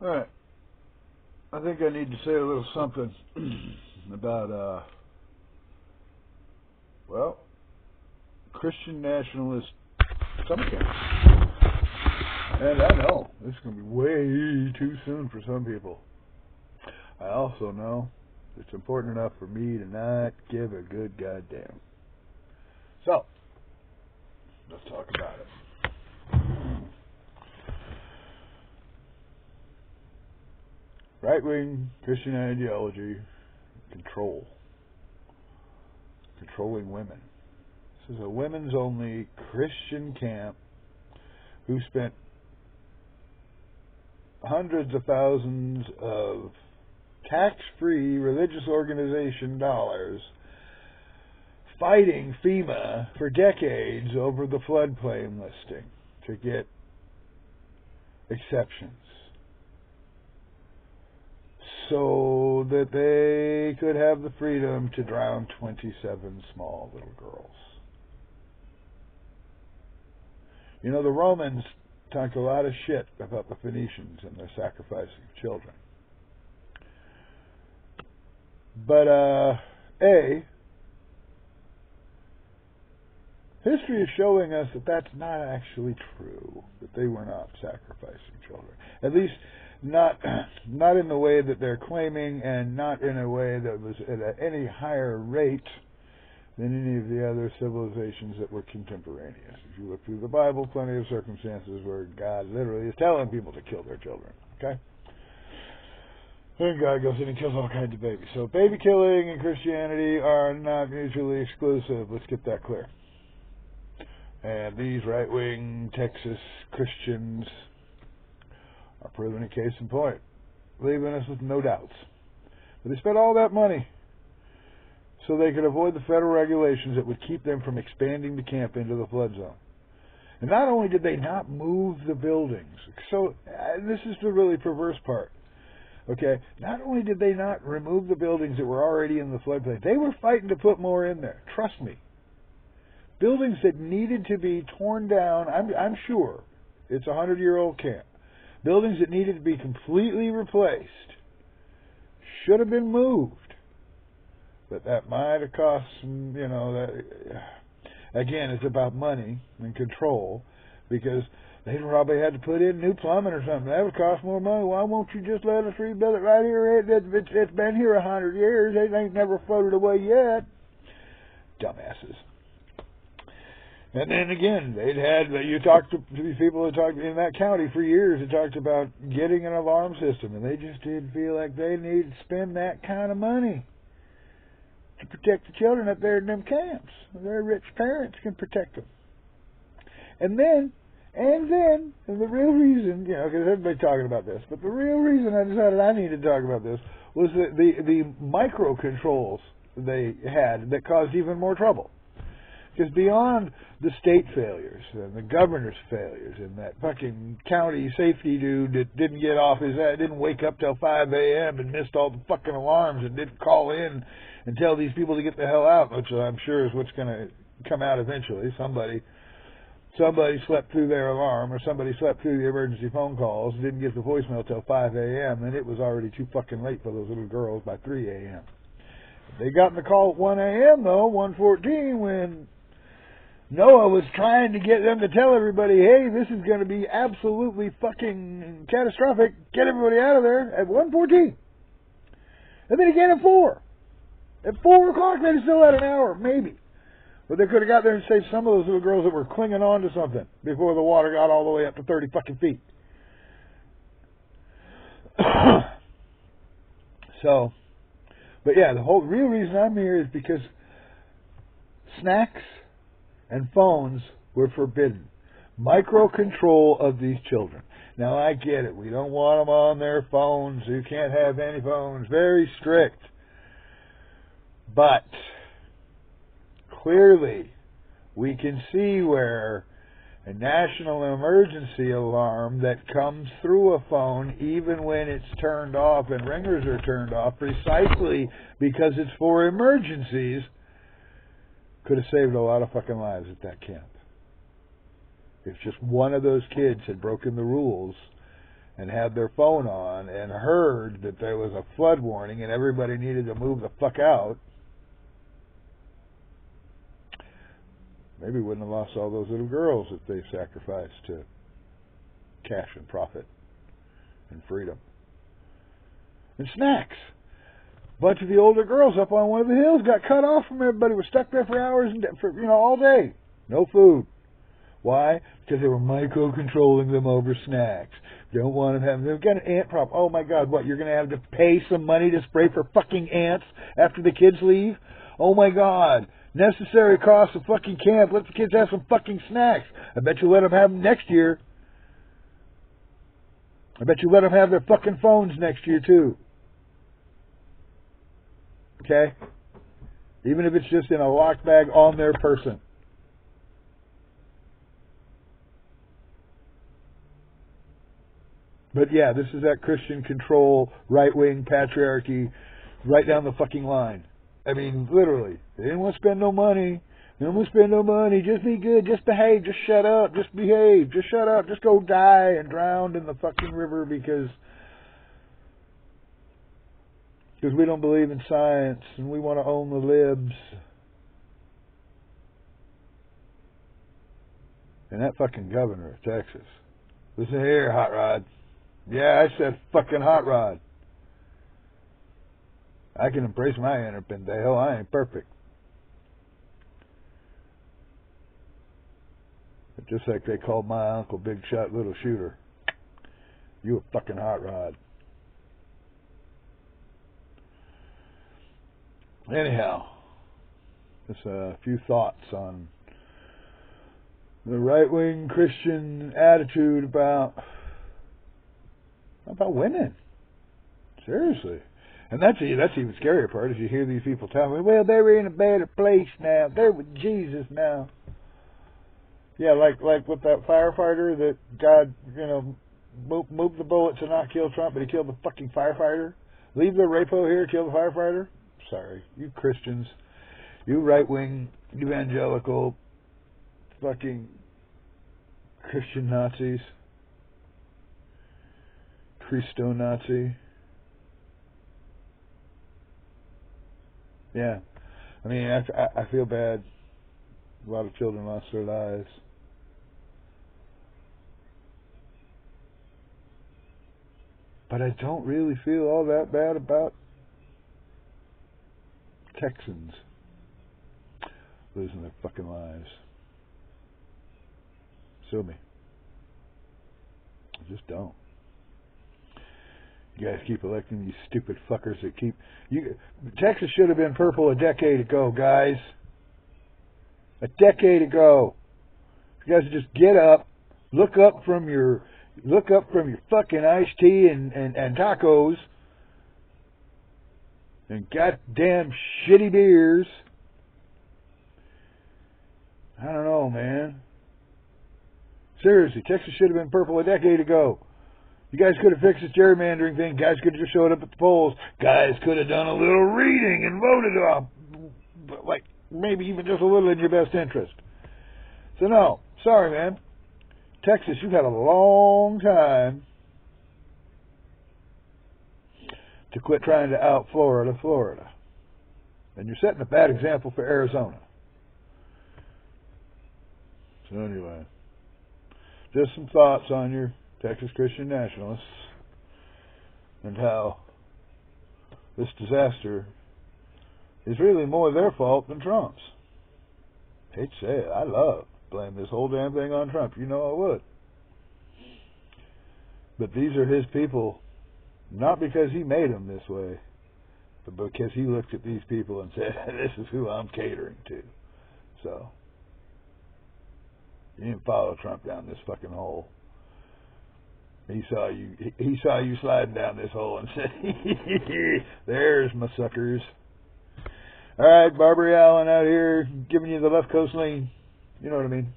Alright. I think I need to say a little something about, Christian nationalist summer camps. And I know this is going to be way too soon for some people. I also know it's important enough for me to not give a good goddamn. So, let's talk about it. Right-wing Christian ideology, controlling women. This is a women's-only Christian camp who spent hundreds of thousands of tax-free religious organization dollars fighting FEMA for decades over the floodplain listing to get exceptions so that they could have the freedom to drown 27 small little girls. You know, the Romans talked a lot of shit about the Phoenicians and their sacrificing of children. But, history is showing us that that's not actually true, that they were not sacrificing children. At least not in the way that they're claiming, and not in a way that was at any higher rate than any of the other civilizations that were contemporaneous. If you look through the Bible, plenty of circumstances where God literally is telling people to kill their children. Okay? And God goes in and kills all kinds of babies. So baby killing and Christianity are not mutually exclusive. Let's get that clear. And these right-wing Texas Christians are proving a case in point, leaving us with no doubts. But they spent all that money so they could avoid the federal regulations that would keep them from expanding the camp into the flood zone. And not only did they not move the buildings, so this is the really perverse part. Okay, not only did they not remove the buildings that were already in the floodplain, they were fighting to put more in there. Trust me. Buildings that needed to be torn down, I'm sure it's a 100-year-old camp. Buildings that needed to be completely replaced should have been moved. But that might have cost, again, it's about money and control, because they probably had to put in new plumbing or something. That would cost more money. Why won't you just let us rebuild it right here? It's been here 100 years. It ain't never floated away yet. Dumbasses. And then again, you talked to these people that talked in that county for years that talked about getting an alarm system, and they just didn't feel like they needed to spend that kind of money to protect the children up there in them camps. Their rich parents can protect them. And then the real reason, because everybody's talking about this, but the real reason I decided I needed to talk about this was the micro controls they had that caused even more trouble. Because beyond the state failures and the governor's failures and that fucking county safety dude that didn't get off his ass, didn't wake up till 5 a.m. and missed all the fucking alarms and didn't call in and tell these people to get the hell out, which I'm sure is what's going to come out eventually. Somebody slept through their alarm, or somebody slept through the emergency phone calls, didn't get the voicemail till 5 a.m., and it was already too fucking late for those little girls by 3 a.m. They got in the call at 1 a.m., though, 1:14, when Noah was trying to get them to tell everybody, hey, this is going to be absolutely fucking catastrophic. Get everybody out of there at 1:14. And then again at 4. At 4 o'clock, they still had an hour, maybe. But they could have got there and saved some of those little girls that were clinging on to something before the water got all the way up to 30 fucking feet. But yeah, the whole real reason I'm here is because snacks and phones were forbidden. Micro control of these children. Now I get it. We don't want them on their phones. You can't have any phones. Very strict. But clearly we can see where a national emergency alarm that comes through a phone, even when it's turned off and ringers are turned off, precisely because it's for emergencies, could have saved a lot of fucking lives at that camp. If just one of those kids had broken the rules and had their phone on and heard that there was a flood warning and everybody needed to move the fuck out, maybe wouldn't have lost all those little girls that they sacrificed to cash and profit and freedom. And snacks. A bunch of the older girls up on one of the hills got cut off from everybody, were stuck there for hours and all day. No food. Why? Because they were micro-controlling them over snacks. Don't want them having... They've got an ant problem. Oh my God, what? You're going to have to pay some money to spray for fucking ants after the kids leave? Oh my God. Necessary cost of fucking camp. Let the kids have some fucking snacks. I bet you let them have them next year. I bet you let them have their fucking phones next year too. Okay? Even if it's just in a locked bag on their person. But yeah, this is that Christian control, right-wing patriarchy, right down the fucking line. I mean, literally. They didn't want to spend no money. They don't want to spend no money. Just be good. Just behave. Just shut up. Just behave. Just shut up. Just go die and drown in the fucking river because we don't believe in science and we want to own the libs. And that fucking governor of Texas. Listen here, Hot Rod. Yeah, I said fucking Hot Rod. I can embrace my inner pendejo. I ain't perfect. But just like they called my uncle Big Shot Little Shooter. You a fucking Hot Rod. Anyhow, just a few thoughts on the right-wing Christian attitude about women. Seriously. And that's the even scarier part, is you hear these people tell me, well, they were in a better place now. They're with Jesus now. Yeah, like with that firefighter that God, moved the bullet to not kill Trump, but he killed the fucking firefighter. Leave the rapo here, kill the firefighter. Sorry, you Christians, you right-wing evangelical fucking Christian Nazis. Christo-Nazi. Yeah. I mean, I feel bad. A lot of children lost their lives. But I don't really feel all that bad about Texans losing their fucking lives. Sue me. I just don't. You guys keep electing these stupid fuckers that keep... Texas should have been purple a decade ago, guys. A decade ago. You guys just get up, look up from your fucking iced tea and tacos and goddamn shitty beers. I don't know, man. Seriously, Texas should have been purple a decade ago. You guys could have fixed this gerrymandering thing. Guys could have just showed up at the polls. Guys could have done a little reading and voted like maybe even just a little in your best interest. So no, sorry, man. Texas, you've had a long time to quit trying to out Florida. And you're setting a bad example for Arizona. So anyway, just some thoughts on your Texas Christian nationalists and how this disaster is really more their fault than Trump's. Hate to say it, I love blame this whole damn thing on Trump. You know I would. But these are his people, not because he made them this way, but because he looked at these people and said, this is who I'm catering to. So, you didn't follow Trump down this fucking hole. He saw you sliding down this hole and said, there's my suckers. All right, Barbary Allen out here giving you the left coast lean. You know what I mean.